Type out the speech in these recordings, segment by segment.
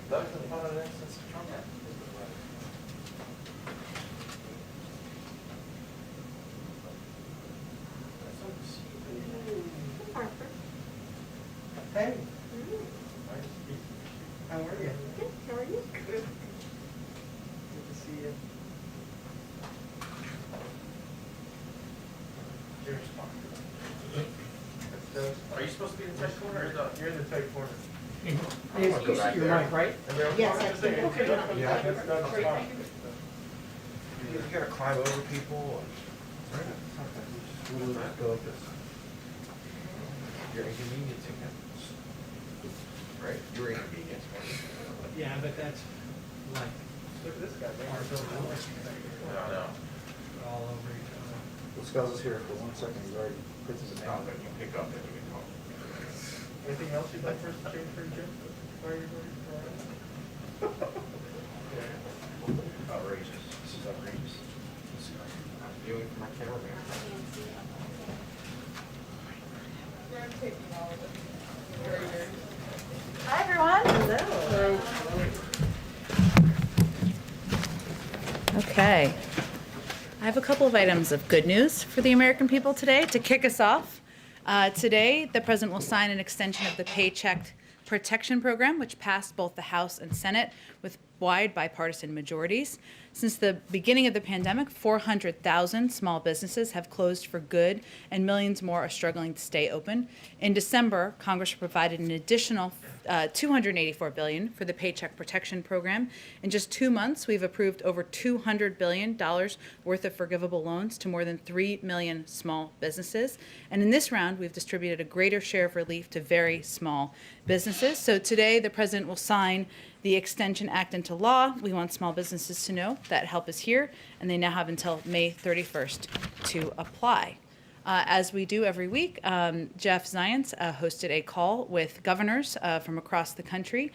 Doug has found an instance of Trump. Hey, Nice to meet you. how are you? Good, how are you? Good. Good to see you. Jen Psaki. That's Doug. Are you supposed to be in the tight corner or Doug? You're in the tight corner. You Go back see your there. mic, right? Yes, I I see. Okay. Okay. Yeah, that's Doug's Great, spot. thank You gotta climb over people and. We'll just go like this. You're inconveniencing him. Right? You're inconveniencing him. Yeah, but that's like, Look at this guy, man. No, no. all over each other. Let's go this here for 1 second. He's already put his Stop name. it, you pick up and you can talk. Anything else you'd like for us to change for you, Jim? Outrageous. This is outrageous. I'm viewing from my cameraman. Hi, everyone. Hello. Okay. I have a couple of items of good news for the American people today to kick us off. Today, the president will sign an extension of the Paycheck Protection Program, which passed both the House and Senate with wide bipartisan majorities. Since the beginning of the pandemic, 400,000 small businesses have closed for good, and millions more are struggling to stay open. In December, Congress provided an additional $284 billion for the Paycheck Protection Program. In just 2 months, we've approved over $200 billion worth of forgivable loans to more than 3 million small businesses. And in this round, we've distributed a greater share of relief to very small businesses. So today, the president will sign the Extension Act into law. We want small businesses to know that help is here, and they now have until May 31st to apply. As we do every week, Jeff Zients hosted a call with governors from across the country.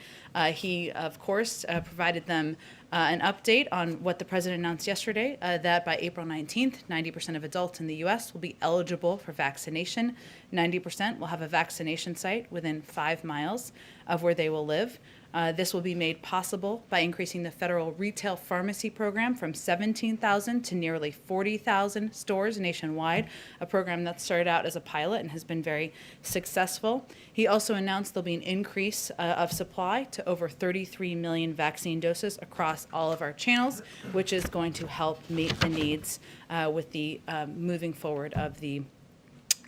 He, of course, provided them an update on what the president announced yesterday, that by April 19th, 90% of adults in the U.S. will be eligible for vaccination. 90% will have a vaccination site within 5 miles of where they will live. This will be made possible by increasing the federal retail pharmacy program from 17,000 to nearly 40,000 stores nationwide, a program that started out as a pilot and has been very successful. He also announced there'll be an increase of supply to over 33 million vaccine doses across all of our channels, which is going to help meet the needs with the moving forward of the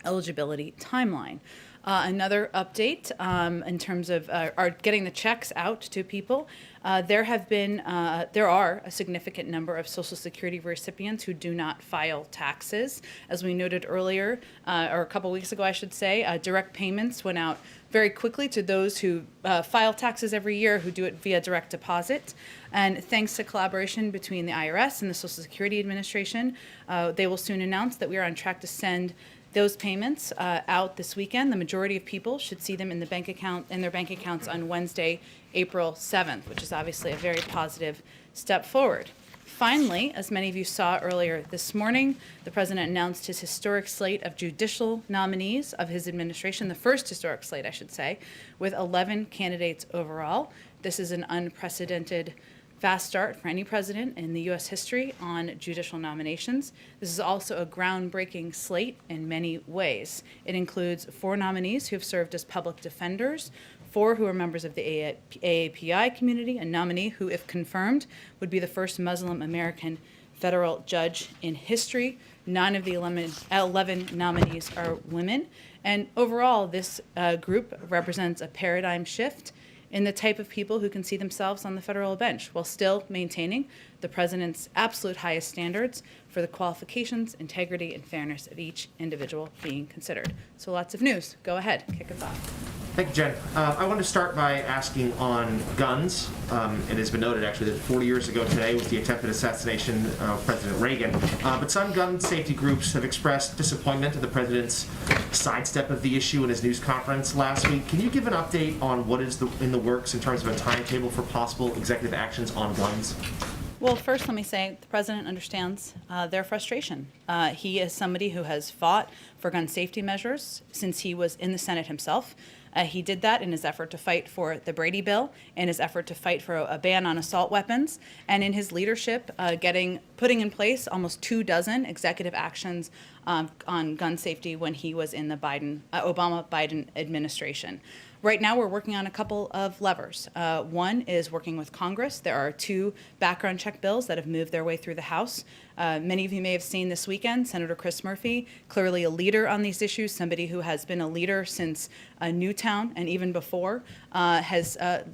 eligibility timeline. Another update in terms of are getting the checks out to people. There are a significant number of Social Security recipients who do not file taxes. As we noted earlier, or a couple weeks ago, I should say, direct payments went out very quickly to those who file taxes every year, who do it via direct deposit. And thanks to collaboration between the IRS and the Social Security Administration, they will soon announce that we are on track to send those payments out this weekend. The majority of people should see them in their bank accounts on Wednesday, April 7th, which is obviously a very positive step forward. Finally, as many of you saw earlier this morning, the president announced his historic slate of judicial nominees of his administration, the first historic slate, I should say, with 11 candidates overall. This is an unprecedented fast start for any president in the U.S. history on judicial nominations. This is also a groundbreaking slate in many ways. It includes 4 nominees who have served as public defenders, 4 who are members of the AAPI community, a nominee who, if confirmed, would be the first Muslim American federal judge in history. 9 of the 11 nominees are women. And overall, this group represents a paradigm shift in the type of people who can see themselves on the federal bench while still maintaining the president's absolute highest standards for the qualifications, integrity, and fairness of each individual being considered. So lots of news. Go ahead, kick us off. Thank you, Jen. I want to start by asking on guns. It has been noted, actually, that 40 years ago today was the attempted assassination of President Reagan. But some gun safety groups have expressed disappointment at the president's sidestep of the issue in his news conference last week. Can you give an update on what is in the works in terms of a timetable for possible executive actions on guns? Well, first, let me say the president understands their frustration. He is somebody who has fought for gun safety measures since he was in the Senate himself. He did that in his effort to fight for the Brady Bill, in his effort to fight for a ban on assault weapons, and in his leadership putting in place almost 24 executive actions on gun safety when he was in the Obama-Biden administration. Right now, we're working on a couple of levers. One is working with Congress. There are 2 background check bills that have moved their way through the House. Many of you may have seen this weekend, Senator Chris Murphy, clearly a leader on these issues, somebody who has been a leader since Newtown and even before,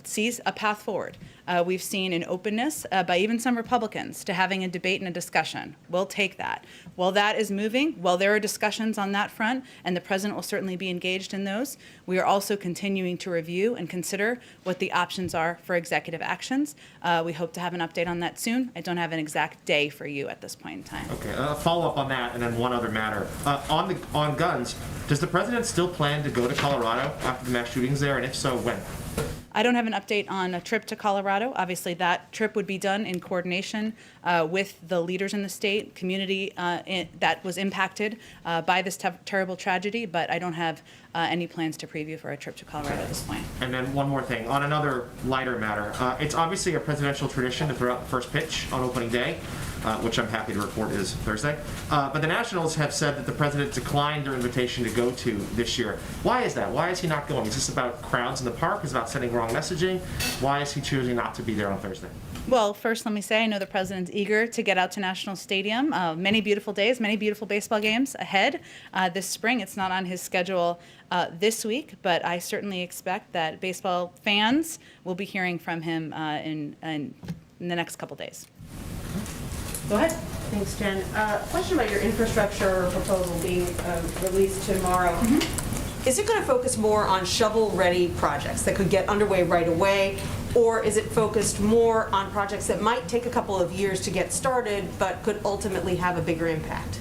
sees a path forward. We've seen an openness by even some Republicans to having a debate and a discussion. We'll take that. While that is moving, while there are discussions on that front, and the president will certainly be engaged in those, we are also continuing to review and consider what the options are for executive actions. We hope to have an update on that soon. I don't have an exact day for you at this point in time. Okay, follow up on that, and then one other matter. On guns, does the president still plan to go to Colorado after the mass shootings there, and if so, when? I don't have an update on a trip to Colorado. Obviously, that trip would be done in coordination with the leaders in the state, community that was impacted by this terrible tragedy, but I don't have any plans to preview for a trip to Colorado at this point. And then one more thing, on another lighter matter, it's obviously a presidential tradition to throw out the first pitch on opening day, which I'm happy to report is Thursday. But the Nationals have said that the president declined their invitation to go to this year. Why is that? Why is he not going? Is this about crowds in the park? Is it about sending wrong messaging? Why is he choosing not to be there on Thursday? Well, first, let me say I know the president's eager to get out to National Stadium. Many beautiful days, many beautiful baseball games ahead this spring. It's not on his schedule this week, but I certainly expect that baseball fans will be hearing from him in the next couple days. Go ahead. Thanks, Jen. Question about your infrastructure proposal being released tomorrow. Is it going to focus more on shovel-ready projects that could get underway right away, or is it focused more on projects that might take a couple of years to get started but could ultimately have a bigger impact?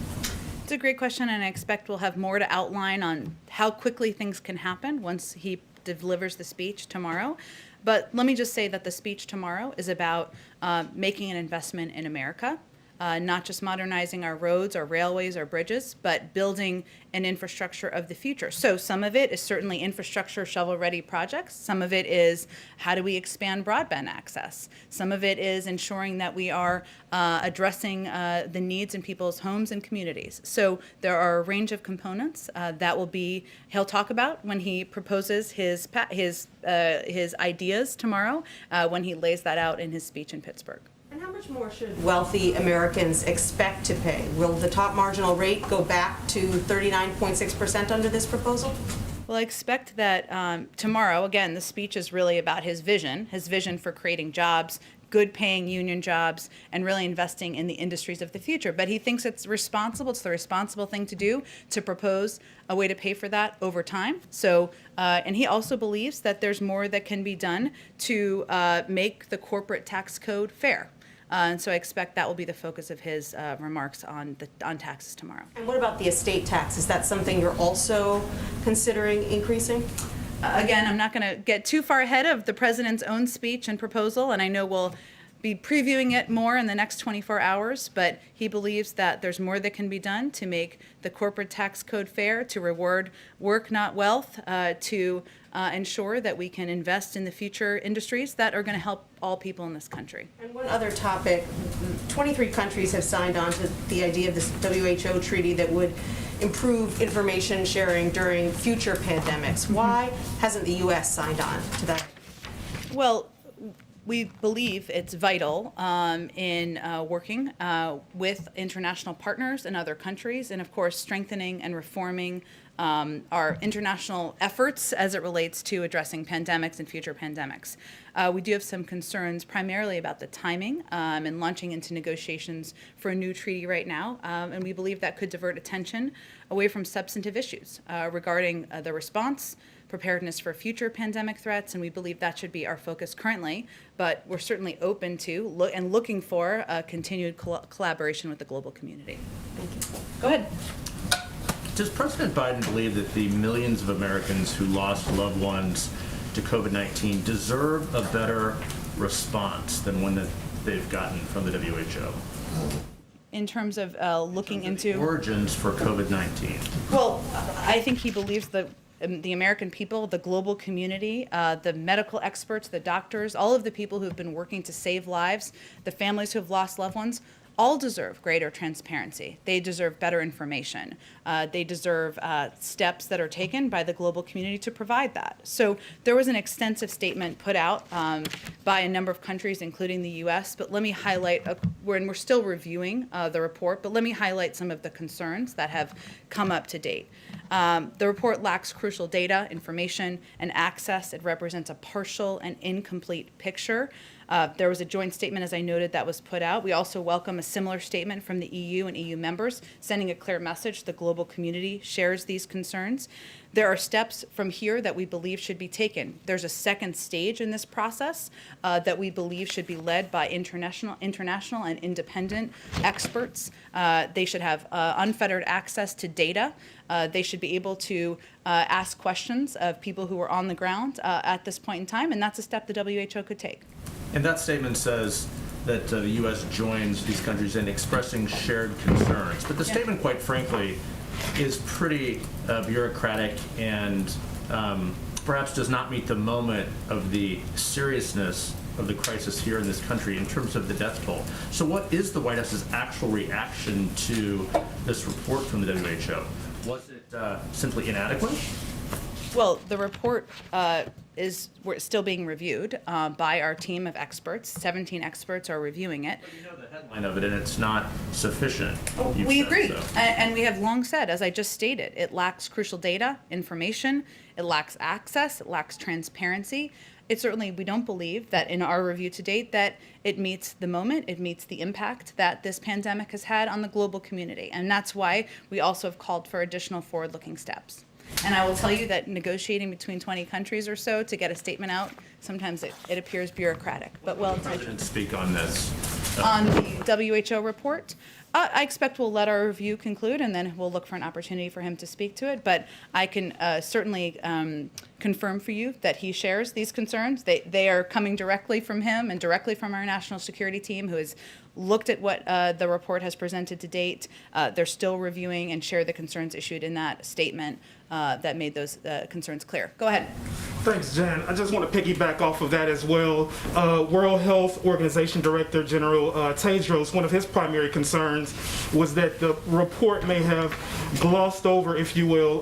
It's a great question, and I expect we'll have more to outline on how quickly things can happen once he delivers the speech tomorrow. But let me just say that the speech tomorrow is about making an investment in America. Not just modernizing our roads, our railways, our bridges, but building an infrastructure of the future. So some of it is certainly infrastructure shovel-ready projects. Some of it is how do we expand broadband access. Some of it is ensuring that we are addressing the needs in people's homes and communities. So there are a range of components that he'll talk about when he proposes his ideas tomorrow, when he lays that out in his speech in Pittsburgh. And how much more should wealthy Americans expect to pay? Will the top marginal rate go back to 39.6% under this proposal? Well, I expect that tomorrow, again, the speech is really about his vision for creating jobs, good-paying union jobs, and really investing in the industries of the future. But he thinks it's the responsible thing to do, to propose a way to pay for that over time. So, and he also believes that there's more that can be done to make the corporate tax code fair. And so I expect that will be the focus of his remarks on taxes tomorrow. And what about the estate tax? Is that something you're also considering increasing? Again, I'm not going to get too far ahead of the president's own speech and proposal, and I know we'll be previewing it more in the next 24 hours, but he believes that there's more that can be done to make the corporate tax code fair, to reward work, not wealth, to ensure that we can invest in the future industries that are going to help all people in this country. And one other topic, 23 countries have signed on to the idea of this WHO treaty that would improve information sharing during future pandemics. Why hasn't the U.S. signed on to that? Well, we believe it's vital in working with international partners in other countries, and of course strengthening and reforming our international efforts as it relates to addressing pandemics and future pandemics. We do have some concerns primarily about the timing and launching into negotiations for a new treaty right now, and we believe that could divert attention away from substantive issues regarding the response, preparedness for future pandemic threats, and we believe that should be our focus currently, but we're certainly open to looking for continued collaboration with the global community. Thank you. Go ahead. Does President Biden believe that the millions of Americans who lost loved ones to COVID-19 deserve a better response than one that they've gotten from the WHO? In terms of looking into origins for COVID-19? Well, I think he believes that the American people, the global community, the medical experts, the doctors, all of the people who've been working to save lives, the families who have lost loved ones, all deserve greater transparency. They deserve better information. They deserve steps that are taken by the global community to provide that. So there was an extensive statement put out by a number of countries, including the US, but let me highlight, we're still reviewing the report, but let me highlight some of the concerns that have come up to date. The report lacks crucial data, information, and access. It represents a partial and incomplete picture. There was a joint statement, as I noted, that was put out. We also welcome a similar statement from the EU and EU members, sending a clear message the global community shares these concerns. There are steps from here that we believe should be taken. There's a second stage in this process that we believe should be led by international and independent experts. They should have unfettered access to data. They should be able to ask questions of people who are on the ground at this point in time, and that's a step the WHO could take. And that statement says that the U.S. joins these countries in expressing shared concerns. But the statement, quite frankly, is pretty bureaucratic and perhaps does not meet the moment of the seriousness of the crisis here in this country in terms of the death toll. So what is the White House's actual reaction to this report from the WHO? Was it simply inadequate? Well, the report is still being reviewed by our team of experts. 17 experts are reviewing it. But you know the headline of it, and it's not sufficient. We agree. So. And we have long said, as I just stated, it lacks crucial data, information, it lacks access, it lacks transparency. It certainly, we don't believe that in our review to date that it meets the moment, it meets the impact that this pandemic has had on the global community. And that's why we also have called for additional forward-looking steps. And I will tell you that negotiating between 20 countries or so to get a statement out, sometimes it appears bureaucratic, but well intentioned. President speak on this. On the WHO report, I expect we'll let our review conclude and then we'll look for an opportunity for him to speak to it. But I can certainly confirm for you that he shares these concerns. They are coming directly from him and directly from our national security team, who has looked at what the report has presented to date. They're still reviewing and share the concerns issued in that statement that made those concerns clear. Go ahead. Thanks, Jen. I just want to piggyback off of that as well. World Health Organization Director General Tedros, one of his primary concerns was that the report may have glossed over, if you will,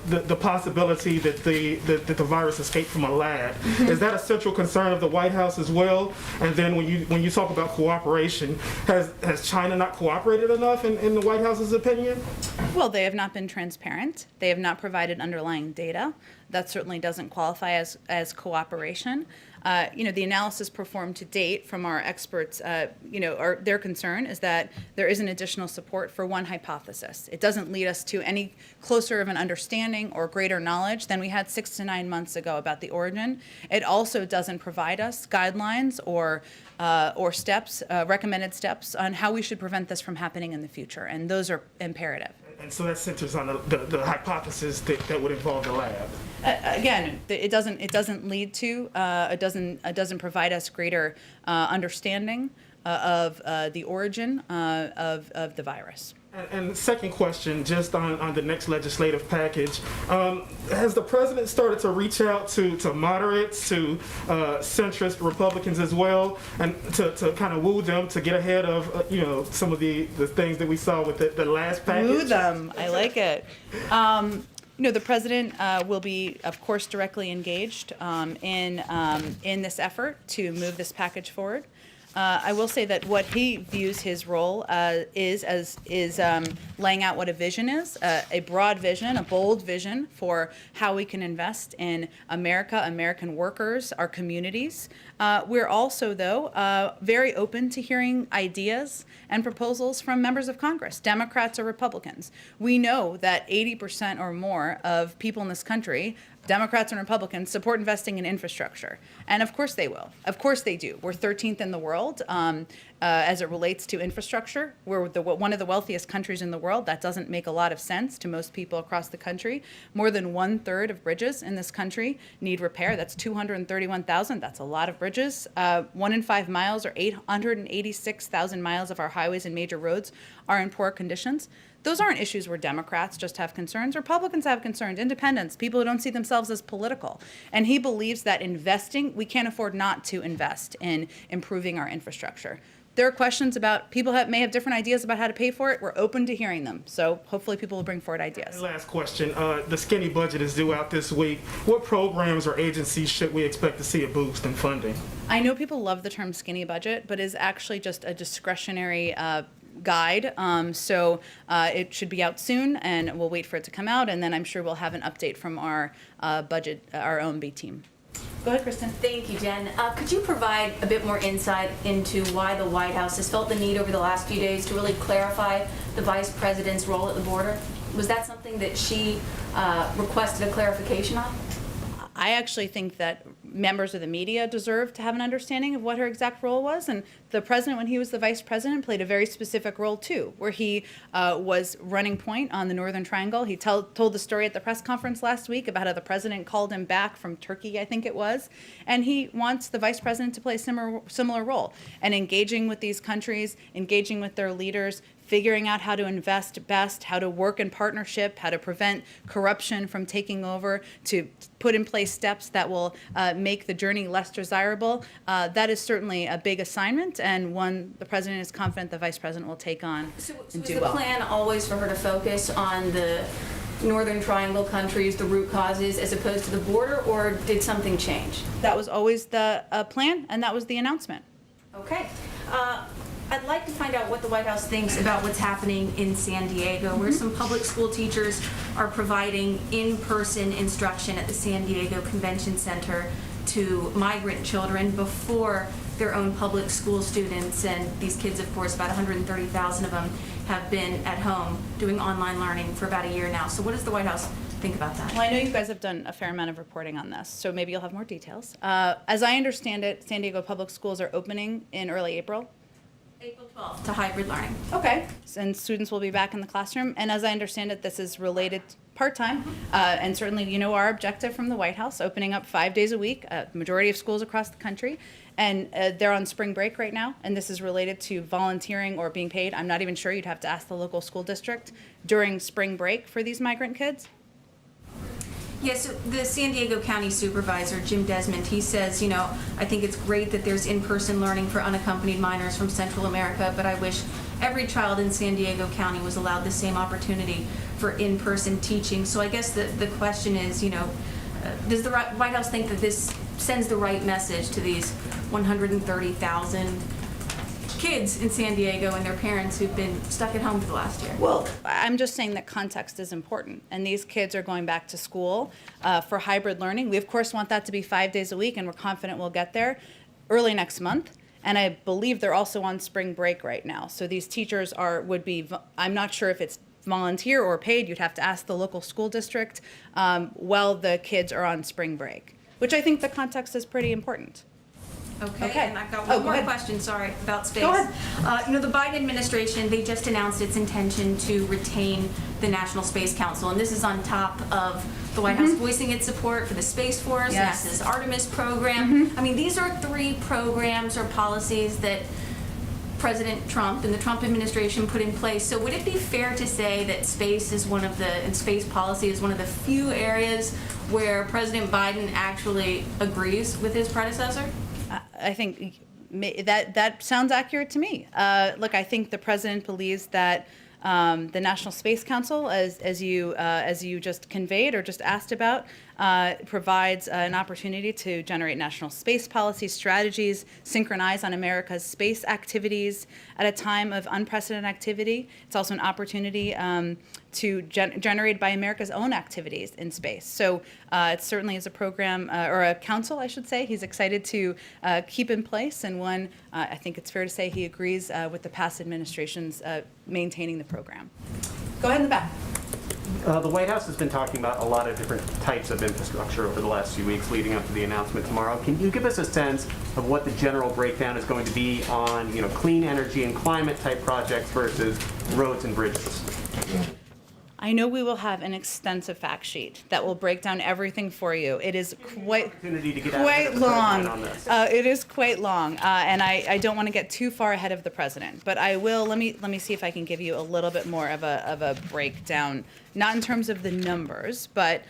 the possibility that the virus escaped from a lab. Is that a central concern of the White House as well? And then when you talk about cooperation, has China not cooperated enough in the White House's opinion? Well, they have not been transparent. They have not provided underlying data. That certainly doesn't qualify as cooperation. The analysis performed to date from our experts, their concern is that there isn't additional support for one hypothesis. It doesn't lead us to any closer of an understanding or greater knowledge than we had 6 to 9 months ago about the origin. It also doesn't provide us guidelines or steps, recommended steps on how we should prevent this from happening in the future, and those are imperative. And so that centers on the hypothesis that would involve the lab. Again, it doesn't lead to it doesn't provide us greater understanding of the origin of the virus. And the second question, just on the next legislative package, has the president started to reach out to moderates, to centrist Republicans as well, and to kind of woo them to get ahead of some of the things that we saw with the last package? Woo them, I like it. The president will be, of course, directly engaged in this effort to move this package forward. I will say that what he views his role is laying out what a vision is, a broad vision, a bold vision for how we can invest in America, American workers, our communities. We're also, though, very open to hearing ideas and proposals from members of Congress, Democrats or Republicans. We know that 80% or more of people in this country, Democrats and Republicans, support investing in infrastructure. And of course they will. Of course they do. We're 13th in the world as it relates to infrastructure. We're one of the wealthiest countries in the world. That doesn't make a lot of sense to most people across the country. More than 1/3 of bridges in this country need repair. That's 231,000. That's a lot of bridges. 1 in 5 miles, or 886,000 miles of our highways and major roads are in poor conditions. those aren't issues where Democrats just have concerns. Republicans have concerns, independents, people who don't see themselves as political. And he believes that we can't afford not to invest in improving our infrastructure. There are questions about people may have different ideas about how to pay for it. We're open to hearing them. So hopefully people will bring forward ideas. Last question. The skinny budget is due out this week. What programs or agencies should we expect to see a boost in funding? I know people love the term skinny budget, but is actually just a discretionary guide. So it should be out soon, and we'll wait for it to come out, and then I'm sure we'll have an update from our our own B team. Go ahead, Kristen. Thank you, Jen. Could you provide a bit more insight into why the White House has felt the need over the last few days to really clarify the Vice President's role at the border? Was that something that she requested a clarification on? I actually think that members of the media deserve to have an understanding of what her exact role was, and the president, when he was the vice president, played a very specific role too, where he was running point on the Northern Triangle. He told the story at the press conference last week about how the president called him back from Turkey, I think it was, and he wants the vice president to play a similar role, and engaging with these countries, engaging with their leaders, figuring out how to invest best, how to work in partnership, how to prevent corruption from taking over, to put in place steps that will make the journey less desirable. That is certainly a big assignment, and one the president is confident the vice president will take on and do well. So is the plan always for her to focus on the Northern Triangle countries, the root causes, as opposed to the border, or did something change? That was always the plan, and that was the announcement. Okay. I'd like to find out what the White House thinks about what's happening in San Diego, where some public school teachers are providing in-person instruction at the San Diego Convention Center to migrant children before their own public school students. And these kids, of course, about 130,000 of them, have been at home doing online learning for about a year now. So what does the White House think about that? Well, I know you guys have done a fair amount of reporting on this, so maybe you'll have more details. As I understand it, San Diego public schools are opening in early April. April 12th to hybrid learning. Okay. And students will be back in the classroom. And as I understand it, this is related part-time. And certainly, you know, our objective from the White House, opening up 5 days a week, majority of schools across the country. And they're on spring break right now. And this is related to volunteering or being paid. I'm not even sure. You'd have to ask the local school district during spring break for these migrant kids. Yes, so the San Diego County Supervisor, Jim Desmond, he says, you know, I think it's great that there's in-person learning for unaccompanied minors from Central America, but I wish every child in San Diego County was allowed the same opportunity for in-person teaching. So I guess the question is, you know, does the White House think that this sends the right message to these 130,000 kids in San Diego and their parents who've been stuck at home for the last year? Well, I'm just saying that context is important, and these kids are going back to school for hybrid learning. We, of course, want that to be 5 days a week, and we're confident we'll get there early next month. And I believe they're also on spring break right now. So these teachers would be, I'm not sure if it's volunteer or paid. You'd have to ask the local school district while the kids are on spring break, which I think the context is pretty important. Okay, and I've got one more question, sorry, about space. Go ahead. You know, the Biden administration, they just announced its intention to retain the National Space Council, and this is on top of the White House voicing its support for the Space Force, Yes. NASA's Artemis program. I mean, these are 3 programs or policies that President Trump and the Trump administration put in place. So would it be fair to say that space is and space policy is one of the few areas where President Biden actually agrees with his predecessor? I think that sounds accurate to me. Look, I think the president believes that the National Space Council, as you just conveyed or just asked about, provides an opportunity to generate national space policy strategies, synchronize on America's space activities at a time of unprecedented activity. It's also an opportunity to generate by America's own activities in space. So it certainly is a program, or a council, I should say, he's excited to keep in place, and one, I think it's fair to say he agrees with the past administration's maintaining the program. Go ahead in the back. The White House has been talking about a lot of different types of infrastructure over the last few weeks leading up to the announcement tomorrow. Can you give us a sense of what the general breakdown is going to be on, clean energy and climate type projects versus roads and bridges? I know we will have an extensive fact sheet that will break down everything for you. It is Opportunity to get out ahead quite of the president long. on this. It is quite long, and I don't want to get too far ahead of the president. But I will. Let me see if I can give you a little bit more of a breakdown, not in terms of the numbers, but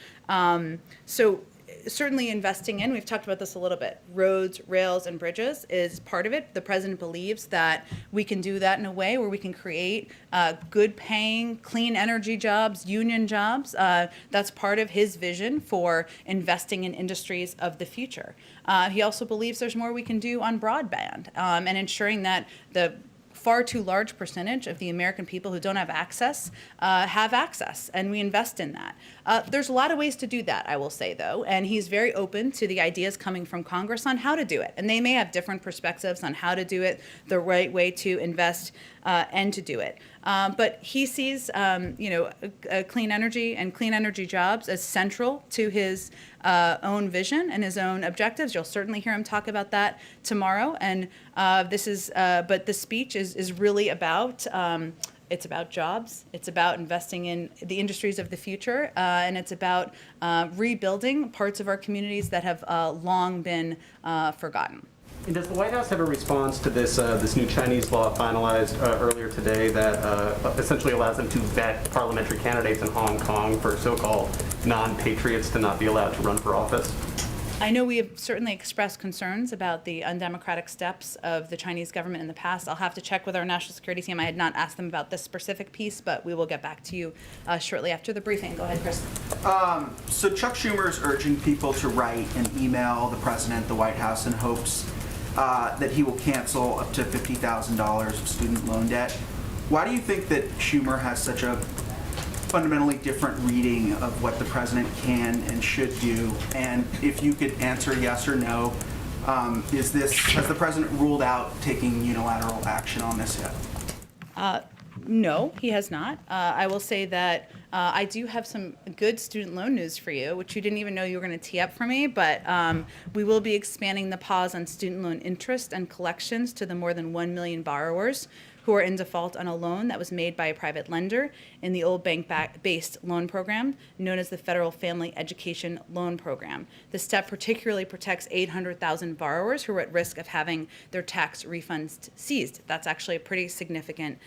so. Certainly investing in, we've talked about this a little bit, roads, rails, and bridges is part of it. The president believes that we can do that in a way where we can create good paying, clean energy jobs, union jobs. That's part of his vision for investing in industries of the future. He also believes there's more we can do on broadband and ensuring that the far too large percentage of the American people who don't have access, and we invest in that. There's a lot of ways to do that, I will say, though, and he's very open to the ideas coming from Congress on how to do it, and they may have different perspectives on how to do it, the right way to invest and to do it. But he sees, clean energy and clean energy jobs as central to his own vision and his own objectives. You'll certainly hear him talk about that tomorrow. And but the speech is really about, it's about jobs, it's about investing in the industries of the future, and it's about rebuilding parts of our communities that have long been forgotten. And does the White House have a response to this new Chinese law finalized earlier today that essentially allows them to vet parliamentary candidates in Hong Kong for so-called non-patriots to not be allowed to run for office? I know we have certainly expressed concerns about the undemocratic steps of the Chinese government in the past. I'll have to check with our national security team. I had not asked them about this specific piece, but we will get back to you shortly after the briefing. Go ahead, Chris. So Chuck Schumer is urging people to write and email the president, the White House, in hopes that he will cancel up to $50,000 of student loan debt. Why do you think that Schumer has such a fundamentally different reading of what the president can and should do? And if you could answer yes or no, has the president ruled out taking unilateral action on this yet? No, he has not. I will say that I do have some good student loan news for you, which you didn't even know you were going to tee up for me, but we will be expanding the pause on student loan interest and collections to the more than 1 million borrowers who are in default on a loan that was made by a private lender in the old bank-based loan program known as the Federal Family Education Loan Program. The step particularly protects 800,000 borrowers who are at risk of having their tax refunds seized. That's actually a pretty significant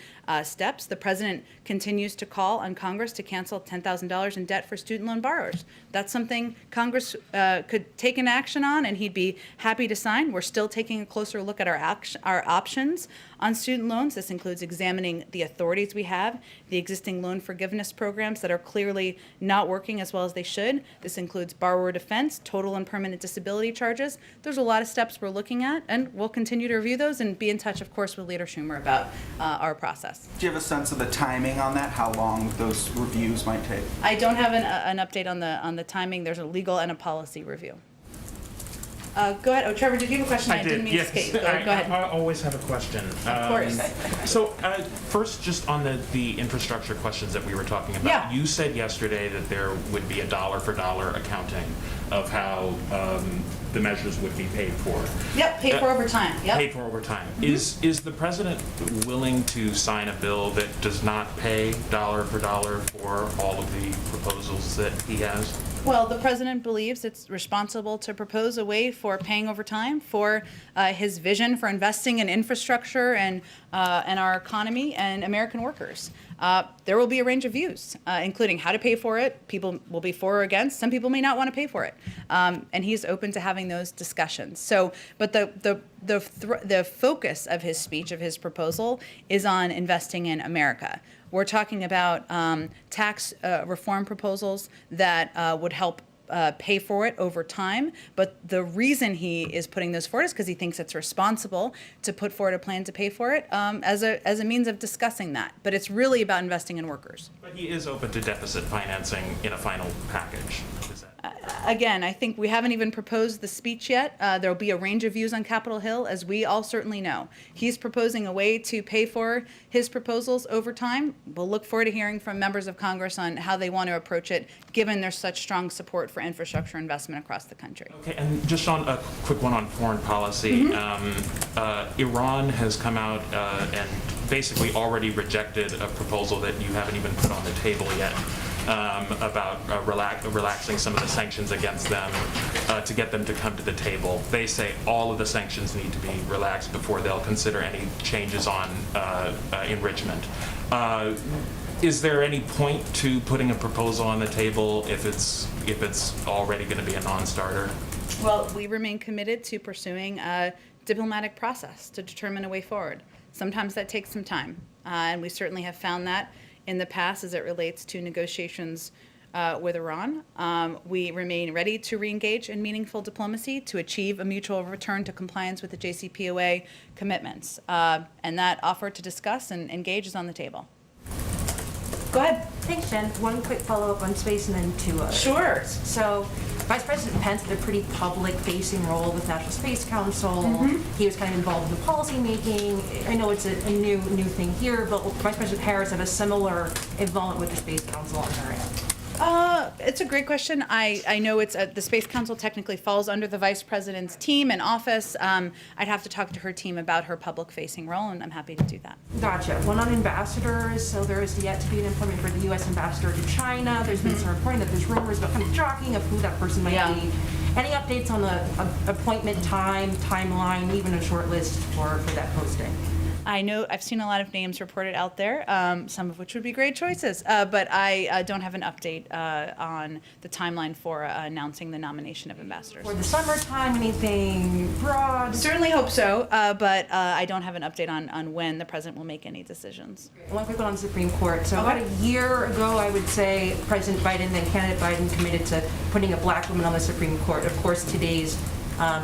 steps. The president continues to call on Congress to cancel $10,000 in debt for student loan borrowers. That's something Congress could take an action on, and he'd be happy to sign. We're still taking a closer look at our options on student loans. This includes examining the authorities we have, the existing loan forgiveness programs that are clearly not working as well as they should. This includes borrower defense, total and permanent disability charges. There's a lot of steps we're looking at, and we'll continue to review those and be in touch, of course, with Leader Schumer about our process. Do you have a sense of the timing on that, how long those reviews might take? I don't have an update on the timing. There's a legal and a policy review. Go ahead. Oh, Trevor, did you have a question? I didn't mean to escape. Go ahead. I always have a question. Of course. So first, just on the infrastructure questions that we were talking about. Yeah. You said yesterday that there would be a dollar-for-dollar accounting of how the measures would be paid for. Yep, paid for over time. Yep. Paid for over time. Mm-hmm. Is the president willing to sign a bill that does not pay dollar for dollar for all of the proposals that he has? Well, the president believes it's responsible to propose a way for paying over time for his vision for investing in infrastructure and our economy and American workers. There will be a range of views, including how to pay for it. People will be for or against. Some people may not want to pay for it, and he's open to having those discussions. So, but the focus of his speech, of his proposal, is on investing in America. We're talking about tax reform proposals that would help pay for it over time. But the reason he is putting those forward is because he thinks it's responsible to put forward a plan to pay for it as a means of discussing that. But it's really about investing in workers. But he is open to deficit financing in a final package. Again, I think we haven't even proposed the speech yet. There will be a range of views on Capitol Hill, as we all certainly know. He's proposing a way to pay for his proposals over time. We'll look forward to hearing from members of Congress on how they want to approach it, given there's such strong support for infrastructure investment across the country. Okay, and just on a quick one on foreign policy. Mm-hmm. Iran has come out and basically already rejected a proposal that you haven't even put on the table yet about relaxing some of the sanctions against them to get them to come to the table. They say all of the sanctions need to be relaxed before they'll consider any changes on enrichment. Is there any point to putting a proposal on the table if it's already going to be a non-starter? Well, we remain committed to pursuing a diplomatic process to determine a way forward. Sometimes that takes some time, and we certainly have found that in the past as it relates to negotiations with Iran. We remain ready to re-engage in meaningful diplomacy to achieve a mutual return to compliance with the JCPOA commitments. And that offer to discuss and engage is on the table. Go ahead. Thanks, Jen. One quick follow-up on space and then two others. Sure. So, Vice President Pence had a pretty public-facing role with National Space Council. He was kind of involved in the policy making. I know it's a new thing here, but Vice President Harris had a similar involvement with the Space Council on her end. It's a great question. I know it's the Space Council technically falls under the Vice President's team and office. I'd have to talk to her team about her public-facing role, and I'm happy to do that. Gotcha. One on ambassadors. So there is yet to be an appointment for the U.S. ambassador to China. There's been some reporting that there's rumors about kind of jockeying of who that person might be. Any updates on the appointment timeline, even a short list for that posting? I know I've seen a lot of names reported out there, some of which would be great choices, but I don't have an update on the timeline for announcing the nomination of ambassadors. For the summertime, anything broad? Certainly hope so, but I don't have an update on when the president will make any decisions. One quick one on the Supreme Court. So about a year ago, I would say, President Biden, then candidate Biden, committed to putting a black woman on the Supreme Court. Of course, today's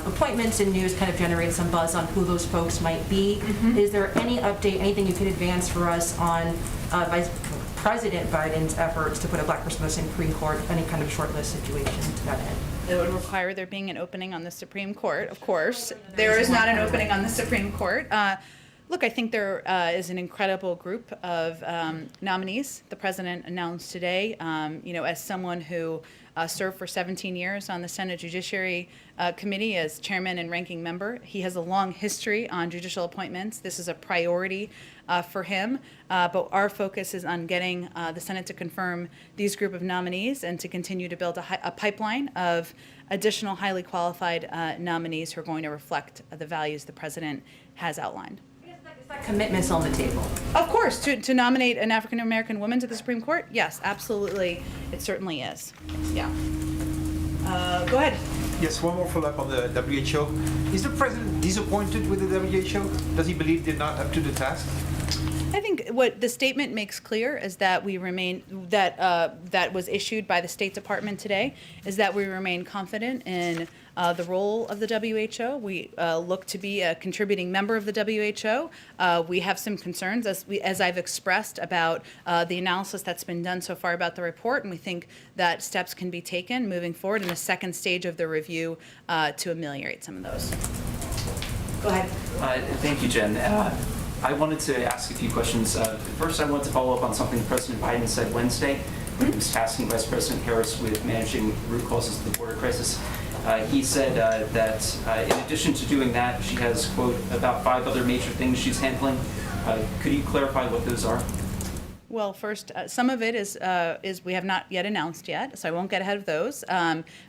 appointments and news kind of generate some buzz on who those folks might be. Is there any update, anything you could advance for us on Vice President Biden's efforts to put a black person on the Supreme Court, any kind of shortlist situation to that end? It would require there being an opening on the Supreme Court, of course. There is not an opening on the Supreme Court. Look, I think there is an incredible group of nominees the president announced today. As someone who served for 17 years on the Senate Judiciary Committee as chairman and ranking member, he has a long history on judicial appointments. This is a priority for him, but our focus is on getting the Senate to confirm these group of nominees and to continue to build a pipeline of additional highly qualified nominees who are going to reflect the values the president has outlined. Is that commitment's on the table? Of course, to nominate an African-American woman to the Supreme Court? Yes, absolutely. It certainly is. Yeah. Go ahead. Yes, one more follow-up on the WHO. Is the president disappointed with the WHO? Does he believe they're not up to the task? I think what the statement makes clear is that we remain, that was issued by the State Department today, is that we remain confident in the role of the WHO. We look to be a contributing member of the WHO. We have some concerns, as I've expressed, about the analysis that's been done so far about the report, and we think that steps can be taken moving forward in the second stage of the review to ameliorate some of those. Go ahead. Thank you, Jen. I wanted to ask a few questions. First, I wanted to follow up on something President Biden said Wednesday when he was tasking Vice President Harris with managing root causes of the border crisis. He said that in addition to doing that, she has, quote, about 5 other major things she's handling. Could you clarify what those are? Well, first, some of it is we have not yet announced yet, so I won't get ahead of those.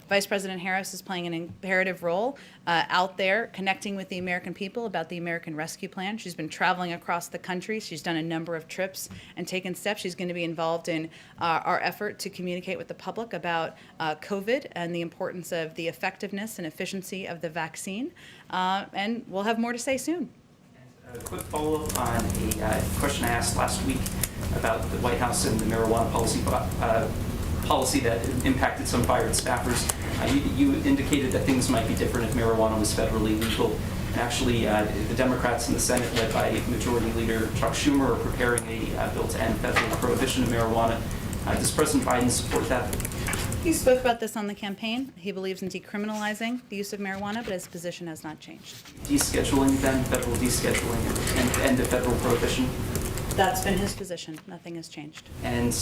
Vice President Harris is playing an imperative role out there connecting with the American people about the American Rescue Plan. She's been traveling across the country. She's done a number of trips and taken steps. She's going to be involved in our effort to communicate with the public about COVID and the importance of the effectiveness and efficiency of the vaccine. And we'll have more to say soon. A quick follow-up on a question I asked last week about the White House and the marijuana policy that impacted some fired staffers. You indicated that things might be different if marijuana was federally legal. And actually, the Democrats in the Senate, led by Majority Leader Chuck Schumer, are preparing a bill to end federal prohibition of marijuana. Does President Biden support that? He spoke about this on the campaign. He believes in decriminalizing the use of marijuana, but his position has not changed. Descheduling then, federal descheduling, and end of federal prohibition? That's been his position. Nothing has changed. And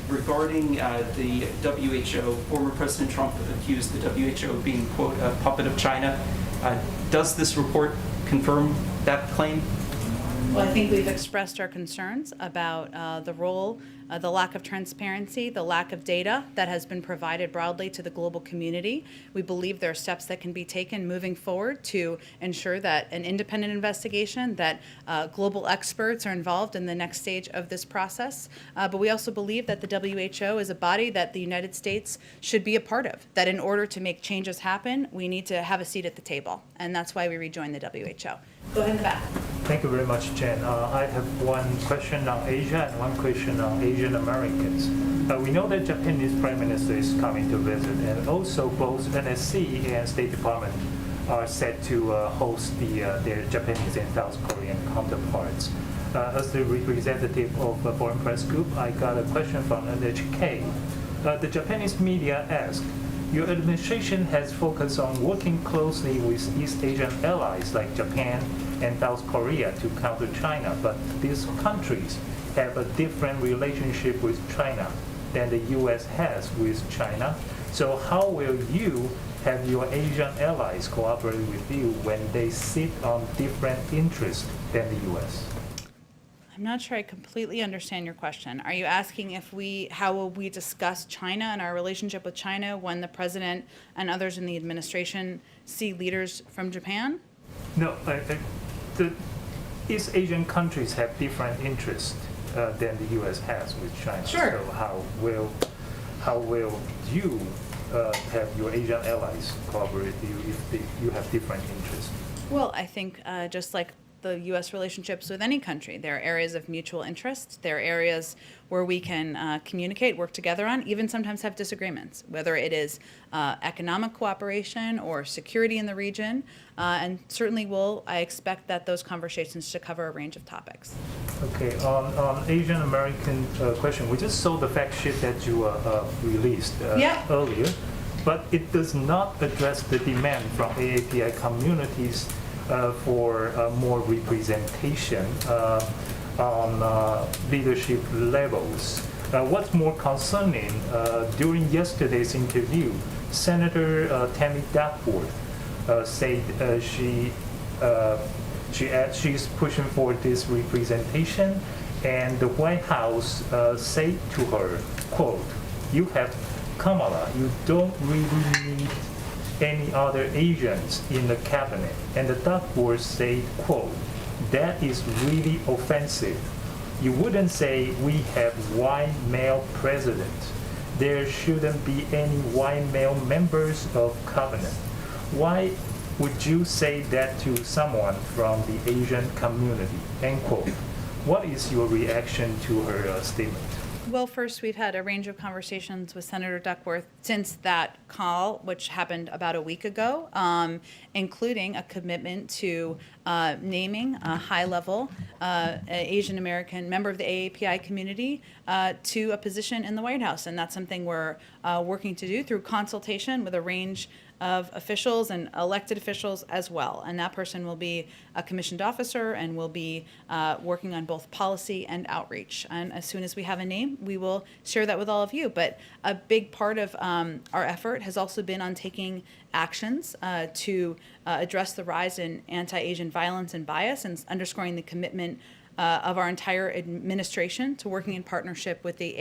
regarding the WHO, former President Trump accused the WHO of being, quote, a puppet of China. Does this report confirm that claim? Well, I think we've expressed our concerns about the role, the lack of transparency, the lack of data that has been provided broadly to the global community. We believe there are steps that can be taken moving forward to ensure that an independent investigation, that global experts are involved in the next stage of this process. But we also believe that the WHO is a body that the United States should be a part of, that in order to make changes happen, we need to have a seat at the table. And that's why we rejoined the WHO. Go ahead in the back. Thank you very much, Jen. I have one question on Asia and one question on Asian Americans. We know that Japanese Prime Minister is coming to visit, and also both NSC and State Department are set to host their Japanese and South Korean counterparts. As the representative of the Foreign Press Group, I got a question from NHK. The Japanese media asked, your administration has focused on working closely with East Asian allies like Japan and South Korea to counter China, but these countries have a different relationship with China than the U.S. has with China. So how will you have your Asian allies cooperate with you when they sit on different interests than the U.S.? I'm not sure I completely understand your question. Are you asking how will we discuss China and our relationship with China when the president and others in the administration see leaders from Japan? No, the East Asian countries have different interests than the U.S. has with China. Sure. So how will you have your Asian allies cooperate with you if you have different interests? Well, I think just like the U.S. relationships with any country, there are areas of mutual interest. There are areas where we can communicate, work together on, even sometimes have disagreements, whether it is economic cooperation or security in the region. And certainly I expect that those conversations should cover a range of topics. Okay, on Asian American question, we just saw the fact sheet that you released earlier, but it does not address the demand from AAPI communities for more representation on leadership levels. What's more concerning, during yesterday's interview, Senator Tammy Duckworth said she's pushing for this representation, and the White House said to her, quote, "You have Kamala, you don't really need any other Asians in the cabinet." And the Duckworth said, quote, "That is really offensive. You wouldn't say we have white male president. There shouldn't be any white male members of cabinet. Why would you say that to someone from the Asian community?" End quote. What is your reaction to her statement? Well, first, we've had a range of conversations with Senator Duckworth since that call, which happened about a week ago, including a commitment to naming a high-level Asian American member of the AAPI community to a position in the White House. And that's something we're working to do through consultation with a range of officials and elected officials as well. And that person will be a commissioned officer and will be working on both policy and outreach. And as soon as we have a name, we will share that with all of you. But a big part of our effort has also been on taking actions to address the rise in anti-Asian violence and bias, and underscoring the commitment of our entire administration to working in partnership with the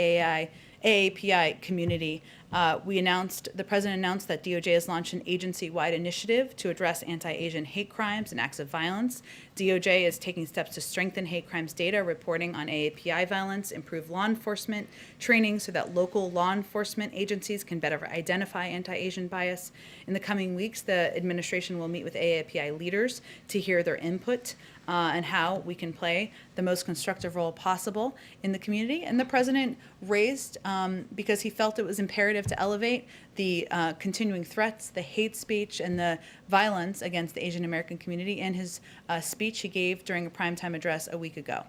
AAPI community. The president announced that DOJ has launched an agency-wide initiative to address anti-Asian hate crimes and acts of violence. DOJ is taking steps to strengthen hate crimes data, reporting on AAPI violence, improve law enforcement training so that local law enforcement agencies can better identify anti-Asian bias. In the coming weeks, the administration will meet with AAPI leaders to hear their input and how we can play the most constructive role possible in the community. And the president raised, because he felt it was imperative to elevate the continuing threats, the hate speech, and the violence against the Asian American community in his speech he gave during a primetime address a week ago.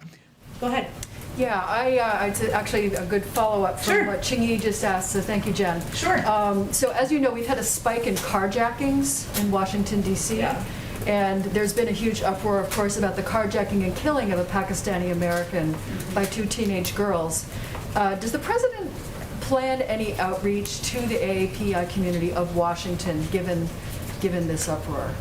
Go ahead. Yeah, it's actually a good follow-up from what Ching-Yi just asked, so thank you, Jen. Sure. So as you know, we've had a spike in carjackings in Washington, D.C. Yeah. And there's been a huge uproar, of course, about the carjacking and killing of a Pakistani American by 2 teenage girls. Does the president plan any outreach to the AAPI community of Washington, given this uproar?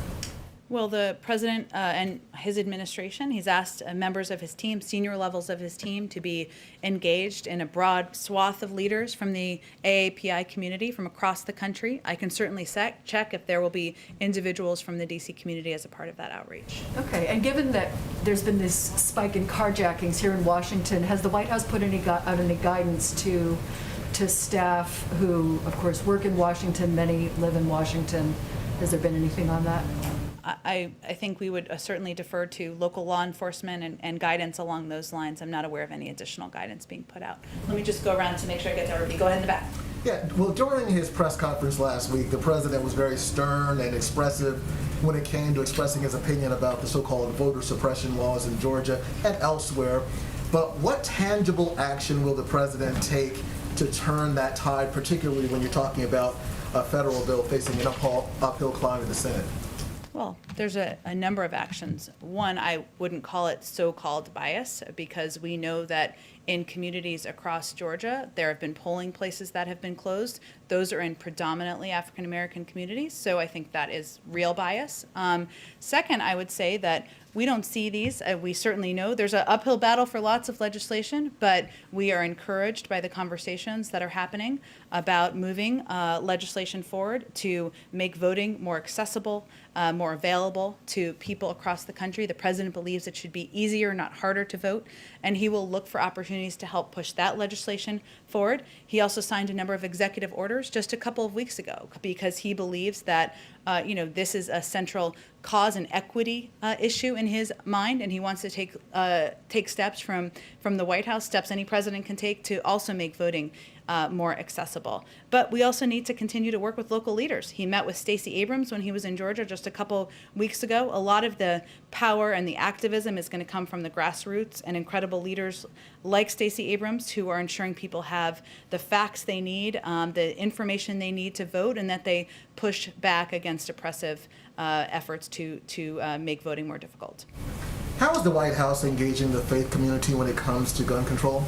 Well, the president and his administration, he's asked members of his team, senior levels of his team, to be engaged in a broad swath of leaders from the AAPI community from across the country. I can certainly check if there will be individuals from the DC community as a part of that outreach. Okay, and given that there's been this spike in carjackings here in Washington, has the White House put out any guidance to staff who, of course, work in Washington, many live in Washington? Has there been anything on that? I think we would certainly defer to local law enforcement and guidance along those lines. I'm not aware of any additional guidance being put out. Let me just go around to make sure I get to everybody. Go ahead in the back. Yeah, well, during his press conference last week, the president was very stern and expressive when it came to expressing his opinion about the so-called voter suppression laws in Georgia and elsewhere. But what tangible action will the president take to turn that tide, particularly when you're talking about a federal bill facing an uphill climb in the Senate? Well, there's a number of actions. One, I wouldn't call it so-called bias, because we know that in communities across Georgia, there have been polling places that have been closed. Those are in predominantly African-American communities, so I think that is real bias. Second, I would say that we don't see these. We certainly know there's an uphill battle for lots of legislation, but we are encouraged by the conversations that are happening about moving legislation forward to make voting more accessible, more available to people across the country. The president believes it should be easier, not harder to vote, and he will look for opportunities to help push that legislation forward. He also signed a number of executive orders just a couple of weeks ago because he believes that this is a central cause and equity issue in his mind, and he wants to take steps from the White House, steps any president can take to also make voting more accessible. But we also need to continue to work with local leaders. He met with Stacey Abrams when he was in Georgia just a couple weeks ago. A lot of the power and the activism is going to come from the grassroots and incredible leaders like Stacey Abrams, who are ensuring people have the facts they need, the information they need to vote, and that they push back against oppressive efforts to make voting more difficult. How is the White House engaging the faith community when it comes to gun control?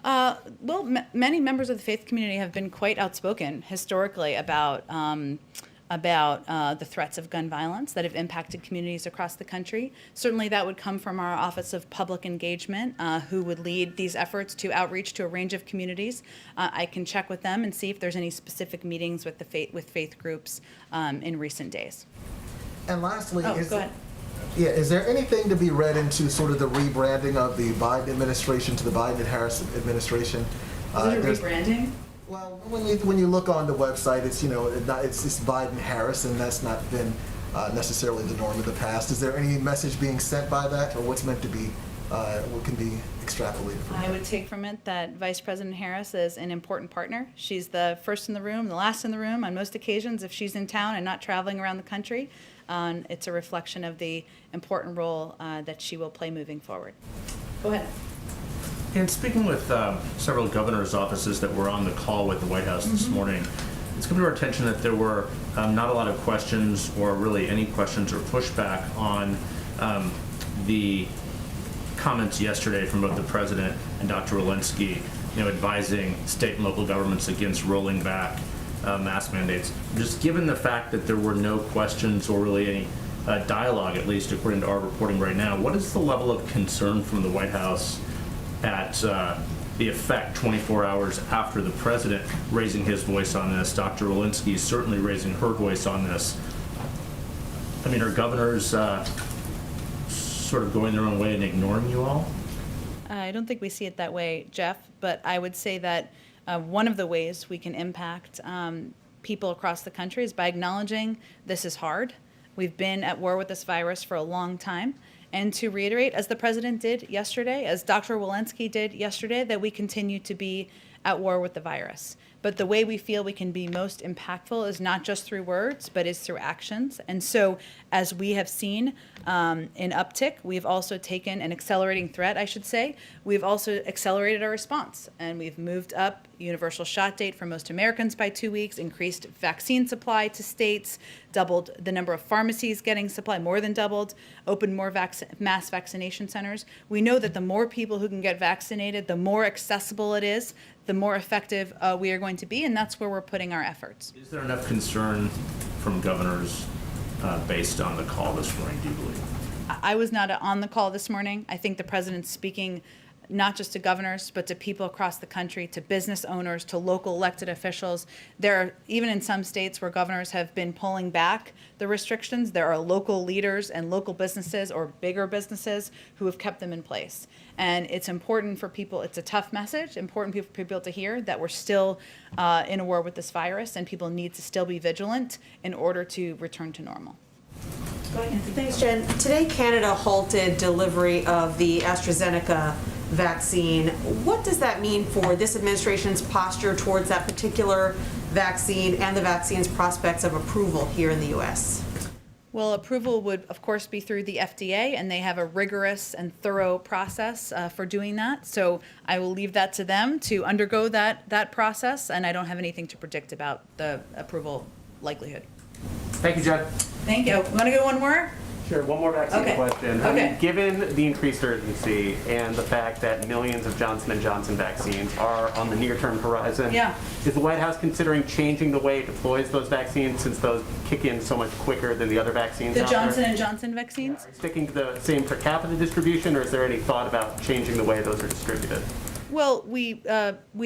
Well, many members of the faith community have been quite outspoken historically about the threats of gun violence that have impacted communities across the country. Certainly that would come from our Office of Public Engagement, who would lead these efforts to outreach to a range of communities. I can check with them and see if there's any specific meetings with faith groups in recent days. And lastly, go ahead. Is there anything to be read into sort of the rebranding of the Biden administration to the Biden and Harris administration? Is it a rebranding? Well, when you look on the website, it's it's Biden Harris, and that's not been necessarily the norm of the past. Is there any message being sent by that, or what's meant to be, what can be extrapolated from that? I would take from it that Vice President Harris is an important partner. She's the first in the room, the last in the room on most occasions if she's in town and not traveling around the country. It's a reflection of the important role that she will play moving forward. Go ahead. In speaking with several governors' offices that were on the call with the White House this morning, it's come to our attention that there were not a lot of questions or really any questions or pushback on the comments yesterday from both the president and Dr. Walensky, advising state and local governments against rolling back mask mandates. Just given the fact that there were no questions or really any dialogue, at least according to our reporting right now, what is the level of concern from the White House at the effect 24 hours after the president raising his voice on this? Dr. Walensky is certainly raising her voice on this. I mean, are governors sort of going their own way and ignoring you all? I don't think we see it that way, Jeff, but I would say that one of the ways we can impact people across the country is by acknowledging this is hard. We've been at war with this virus for a long time. And to reiterate, as the president did yesterday, as Dr. Walensky did yesterday, that we continue to be at war with the virus. But the way we feel we can be most impactful is not just through words, but is through actions. And so as we have seen an uptick, we've also taken an accelerating threat, I should say. We've also accelerated our response, and we've moved up universal shot date for most Americans by 2 weeks, increased vaccine supply to states, doubled the number of pharmacies getting supply, more than doubled, opened more mass vaccination centers. We know that the more people who can get vaccinated, the more accessible it is, the more effective we are going to be, and that's where we're putting our efforts. Is there enough concern from governors based on the call this morning, do you believe? I was not on the call this morning. I think the president's speaking not just to governors, but to people across the country, to business owners, to local elected officials. There are, even in some states where governors have been pulling back the restrictions, there are local leaders and local businesses or bigger businesses who have kept them in place. And it's important for people, it's a tough message, important for people to hear that we're still in a war with this virus and people need to still be vigilant in order to return to normal. Thanks, Jen. Today, Canada halted delivery of the AstraZeneca vaccine. What does that mean for this administration's posture towards that particular vaccine and the vaccine's prospects of approval here in the U.S.? Well, approval would, of course, be through the FDA, and they have a rigorous and thorough process for doing that. So I will leave that to them to undergo that process, and I don't have anything to predict about the approval likelihood. Thank you, Jen. Thank you. Want to go one more? Sure, one more vaccine Okay. question. I Okay. mean, given the increased urgency and the fact that millions of Johnson & Johnson vaccines are on the near-term horizon, Yeah. is the White House considering changing the way it deploys those vaccines since those kick in so much quicker than the other vaccines The out there? Johnson & Johnson vaccines? Sticking to the same per capita distribution, or is there any thought about changing the way those are distributed? Well, we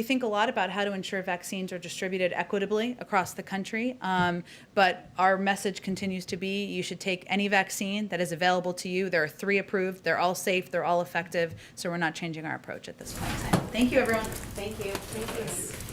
think a lot about how to ensure vaccines are distributed equitably across the country, but our message continues to be you should take any vaccine that is available to you. There are 3 approved. They're all safe. They're all effective. So we're not changing our approach at this point. Thank you, everyone. Thank you. Thank you.